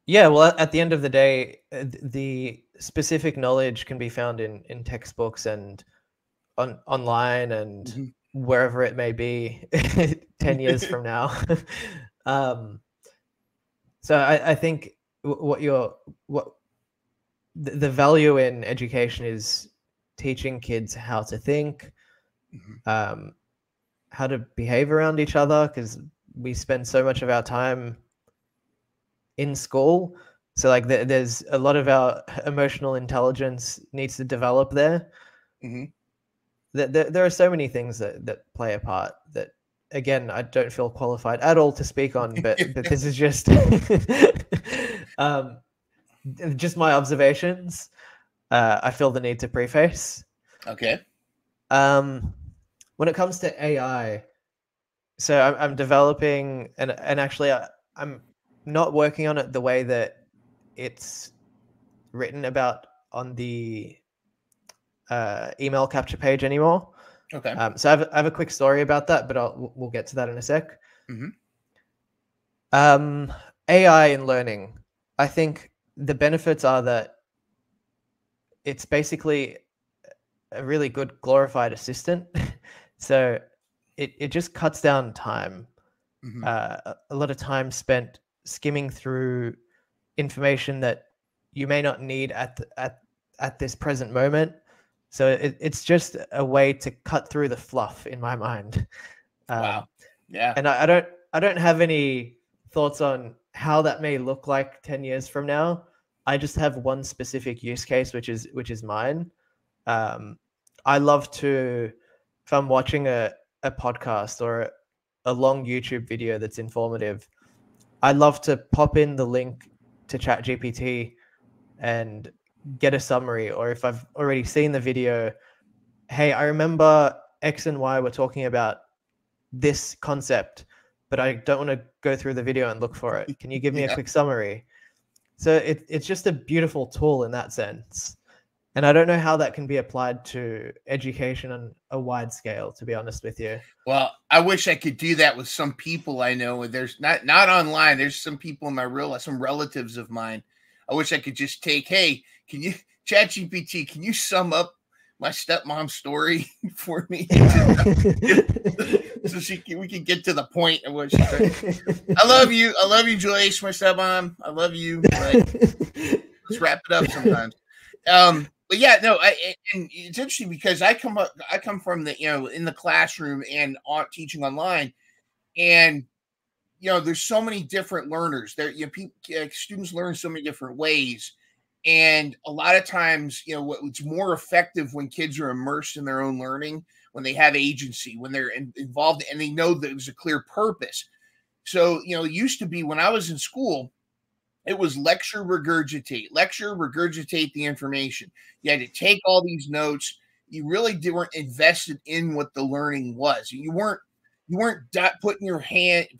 Yeah, well, at the end of the day, the specific knowledge can be found in textbooks and online and Mhm. wherever it may be 10 years from now. um, so I think what the value in education is teaching kids how to think, Mhm. um, how to behave around each other, because we spend so much of our time in school. So like there's a lot of our emotional intelligence needs to develop there. Mhm. There are so many things that play a part that, again, I don't feel qualified at all to speak on, but this is just um, just my observations. I feel the need to preface. Okay. Um, when it comes to AI, so I'm developing, and actually I'm not working on it the way that it's written about on the email capture page anymore. Okay. So I have a quick story about that, but we'll get to that in a sec. Mhm. Um, AI in learning. I think the benefits are that it's basically a really good glorified assistant. So it just cuts down time. Mhm. A lot of time spent skimming through information that you may not need at this present moment. So it's just a way to cut through the fluff in my mind. Wow. Um, Yeah. and I don't have any thoughts on how that may look like 10 years from now. I just have one specific use case, which is mine. Um, I love to, if I'm watching a podcast or a long YouTube video that's informative, I love to pop in the link to ChatGPT and get a summary. Or if I've already seen the video, hey, I remember X and Y were talking about this concept, but I don't want to go through the video and look for it. Can you give me a Yeah. quick summary? So it's just a beautiful tool in that sense. And I don't know how that can be applied to education on a wide scale, to be honest with you. Well, I wish I could do that with some people I know. There's not online. There's some people in my real some relatives of mine. I wish I could just take, hey, can you ChatGPT, can you sum up my stepmom's story for me? So we can get to the point of what she's trying. I love you. I love you, Joyce, my stepmom. I love you, but let's wrap it up sometimes. But yeah, no, and it's interesting because I come from the in the classroom and teaching online, and there's so many different learners there. Students learn so many different ways, and a lot of times, it's more effective when kids are immersed in their own learning, when they have agency, when they're involved, and they know that there's a clear purpose. So it used to be when I was in school, it was lecture, regurgitate the information. You had to take all these notes. You really weren't invested in what the learning was.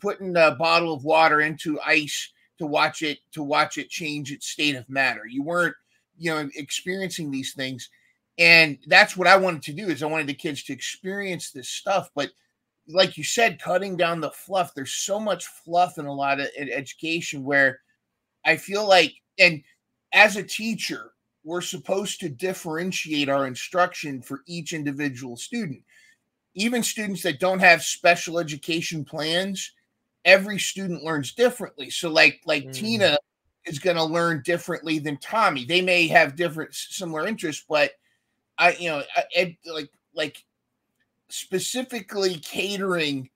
Putting a bottle of water into ice to watch it change its state of matter. You weren't, experiencing these things. And that's what I wanted to do is I wanted the kids to experience this stuff. But like you said, cutting down the fluff, there's so much fluff in a lot of education where I feel like, and as a teacher, we're supposed to differentiate our instruction for each individual student. Even students that don't have special education plans, every student learns differently. So, like Mm. Tina is going to learn differently than Tommy. They may have different similar interests, but like specifically catering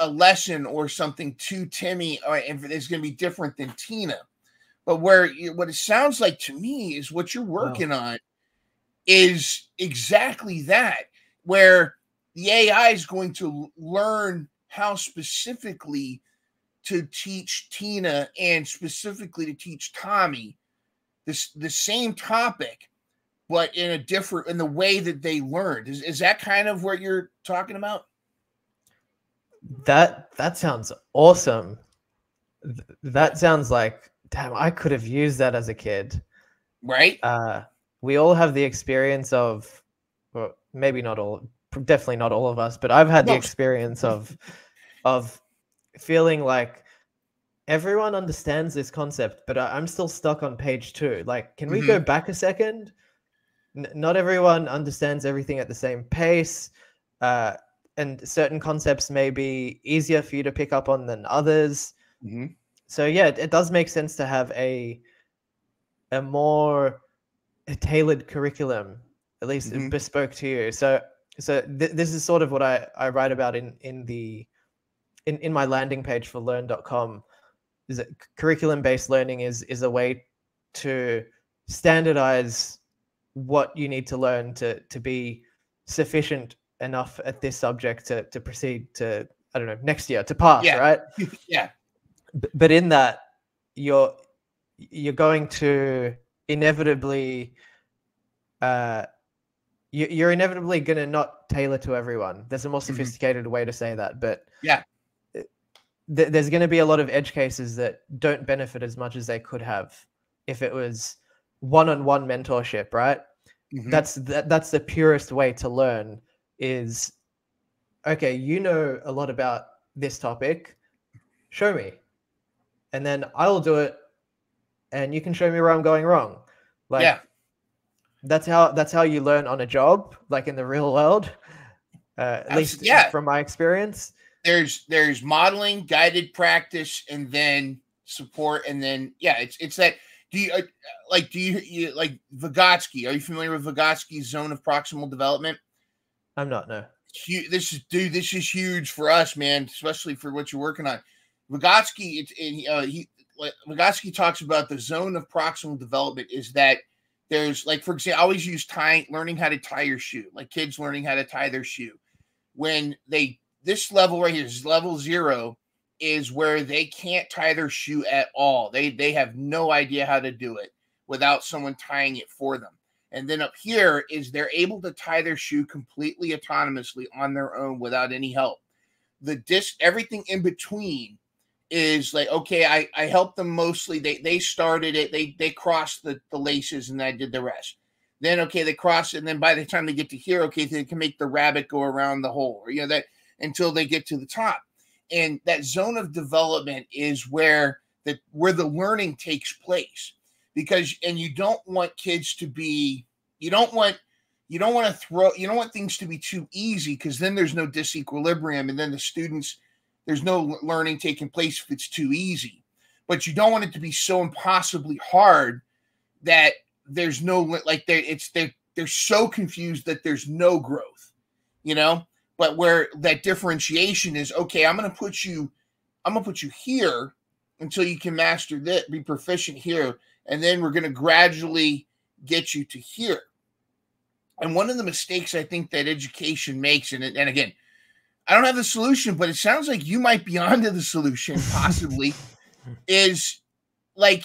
a lesson or something to Timmy, is going to be different than Tina. But what it sounds like to me is what you're Wow. working on is exactly that, where the AI is going to learn how specifically to teach Tina and specifically to teach Tommy the same topic, but in the way that they learned. Is that kind of what you're talking about? That sounds awesome. That sounds like, damn, I could have used that as a kid. Right? Uh, we all have the experience of, well, maybe not all, definitely not all of us, but I've had the No. experience of feeling like everyone understands this concept, but I'm still stuck on page 2. Like, can we go back a second? Not everyone understands everything at the same pace. And certain concepts may be easier for you to pick up on than others. So yeah, it does make sense to have a more tailored curriculum, at least bespoke to you. So this is sort of what I write about in my landing page for learn.com, is that curriculum-based learning is a way to standardize what you need to learn to be sufficient enough at this subject to proceed to, I don't know, next year to pass, right? Yeah. But in that, you're going to inevitably you're inevitably going to not tailor to everyone. There's a more sophisticated way to say that, but yeah, there's going to be a lot of edge cases that don't benefit as much as they could have if it was one-on-one mentorship, right? That's the purest way to learn is, okay, you know a lot about this topic, show me, and then I'll do it, and you can show me where I'm going wrong. Like, that's how you learn on a job, like in the real world, at least from my experience. There's modeling, guided practice, and then support, and then it's that. Do you like Vygotsky? Are you familiar with Vygotsky's zone of proximal development? I'm not. No. This is huge for us, man, especially for what you're working on. Vygotsky, Vygotsky talks about the zone of proximal development is that there's, like, for example, I always use learning how to tie your shoe, like kids learning how to tie their shoe. When this level right here is level 0, is where they can't tie their shoe at all. They have no idea how to do it without someone tying it for them. And then up here is they're able to tie their shoe completely autonomously on their own without any help. Everything in between is like, okay, I helped them mostly. They started it. They crossed the laces and I did the rest. Then, okay, they cross it. And then by the time they get to here, okay, they can make the rabbit go around the hole, or, that until they get to the top. And that zone of development is where the learning takes place, because you don't want kids to be, you don't want things to be too easy, because then there's no disequilibrium, and then the students, there's no learning taking place if it's too easy. But you don't want it to be so impossibly hard that there's no, like, they're so confused that there's no growth, But where that differentiation is, okay, I'm going to put you here until you can master that, be proficient here, and then we're going to gradually get you to here. And one of the mistakes I think that education makes, and again, I don't have the solution, but it sounds like you might be onto the solution, possibly, is like,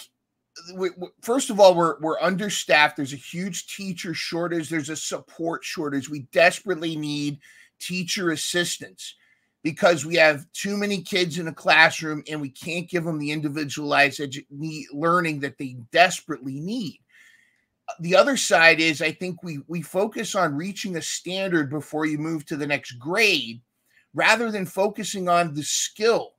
first of all, we're understaffed. There's a huge teacher shortage. There's a support shortage. We desperately need teacher assistants, because we have too many kids in a classroom and we can't give them the individualized learning that they desperately need. The other side is, I think we focus on reaching a standard before you move to the next grade, rather than focusing on the skill.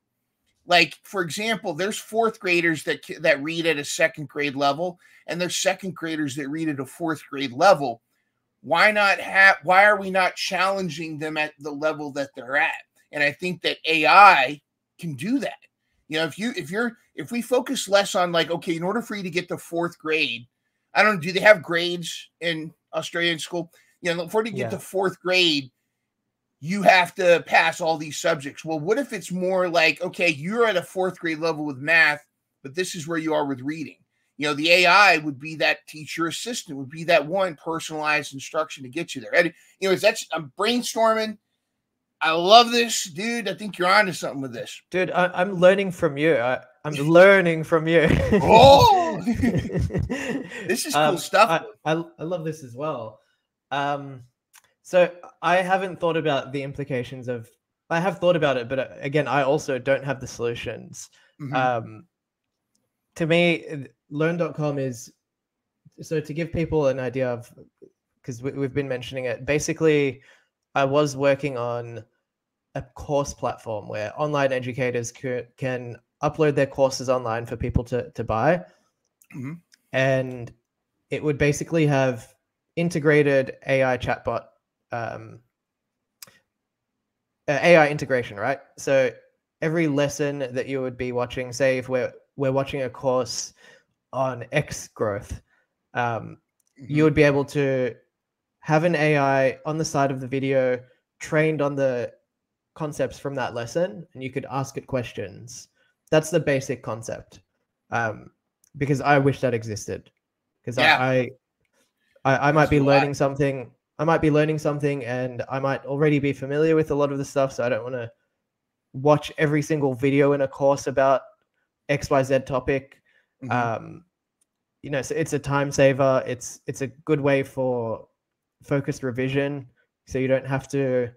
Like, for example, there's 4th graders that read at a 2nd grade level, and there's 2nd graders that read at a 4th grade level. Why are we not challenging them at the level that they're at? And I think that AI can do that. If we focus less on, like, okay, in order for you to get to 4th grade, I don't know, do they have grades in Australian school? Before you get to 4th grade, you have to pass all these subjects. Well, what if it's more like, okay, you're at a 4th grade level with math, but this is where you are with reading. The AI would be that teacher assistant, would be that one personalized instruction to get you there. And, I'm brainstorming. I love this, dude. I think you're onto something with this. Dude, I'm learning from you. I'm learning from you. Oh, this is cool stuff. I love this as well. So I haven't thought about the implications of, I have thought about it, but again, I also don't have the solutions. To me, learn.com is, so to give people an idea of, because we've been mentioning it, basically I was working on a course platform where online educators can upload their courses online for people to buy. Mhm. And it would basically have integrated AI chatbot, AI integration, right? So every lesson that you would be watching, say if we're watching a course on X growth, you would be able to have an AI on the side of the video trained on the concepts from that lesson, and you could ask it questions. That's the basic concept. Because I wish that existed. Because I might be learning something. I might be learning something, and I might already be familiar with a lot of the stuff. So I don't want to watch every single video in a course about XYZ topic. You know, so it's a time saver. It's a good way for focused revision, so you don't have to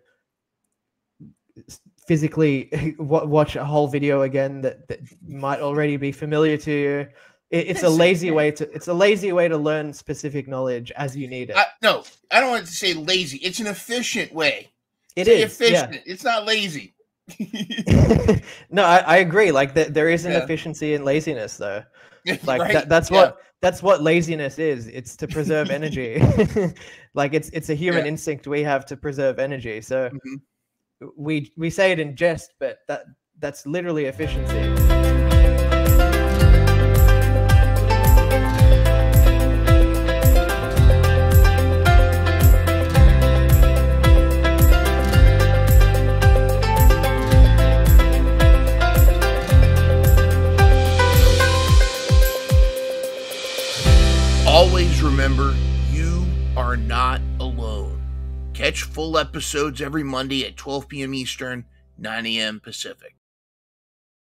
physically watch a whole video again that might already be familiar to you. It's a lazy way to learn specific knowledge as you need it. No, I don't want to say lazy. It's an efficient way. It is efficient. Yeah. It's not lazy. No, I agree. Like there is an efficiency in laziness, though. Like right? That's what laziness is. It's to preserve energy. Like it's a human instinct we have to preserve energy. So we say it in jest, but that's literally efficiency. Always remember, you are not alone. Catch full episodes every Monday at 12 p.m. Eastern, 9 a.m. Pacific.